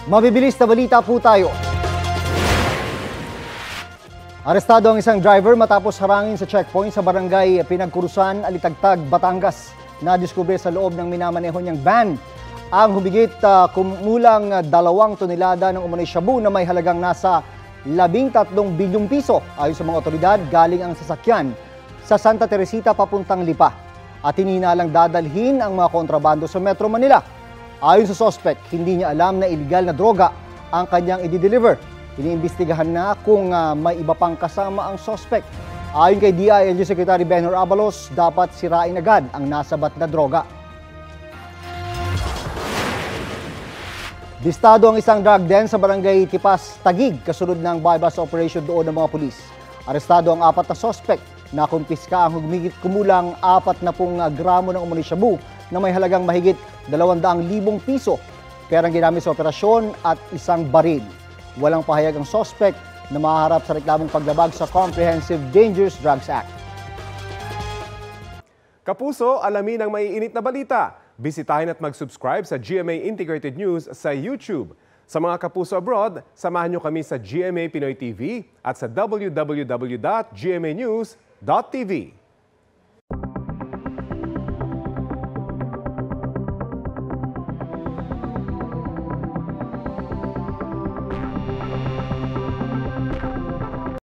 Mabibilis na balita po tayo. Arestado ang isang driver matapos harangin sa checkpoint sa barangay Pinagkurusan, Alitagtag, Batangas. Nadiskubre sa loob ng minamaneho niyang van ang humigit kumulang 2 tonelada ng umano'y shabu na may halagang nasa 13 bilyong piso. Ayon sa mga otoridad, galing ang sasakyan sa Santa Teresita papuntang Lipa at hinihinalang dadalhin ang mga kontrabando sa Metro Manila. Ayon sa suspect, hindi niya alam na illegal na droga ang kanyang i-deliver. Iniimbestigahan na kung may iba pang kasama ang suspect. Ayon kay DILG Secretary Benhur Abalos, dapat sirain agad ang nasabat na droga. Bistado ang isang drug den sa barangay Tipas, Taguig, kasunod ng bypass operation doon ng mga pulis. Arestado ang 4 na suspect na kumpiska ang humigit kumulang 40 gramo ng umano'y shabu na may halagang mahigit 200,000 piso. Perang ginamit sa operasyon at isang baril. Walang pahayag ang suspect na mahaharap sa reklamong paglabag sa Comprehensive Dangerous Drugs Act. Kapuso, alamin ang maiinit na balita. Bisitahin at mag-subscribe sa GMA Integrated News sa YouTube. Sa mga kapuso abroad, samahan nyo kami sa GMA Pinoy TV at sa www.gmanews.tv.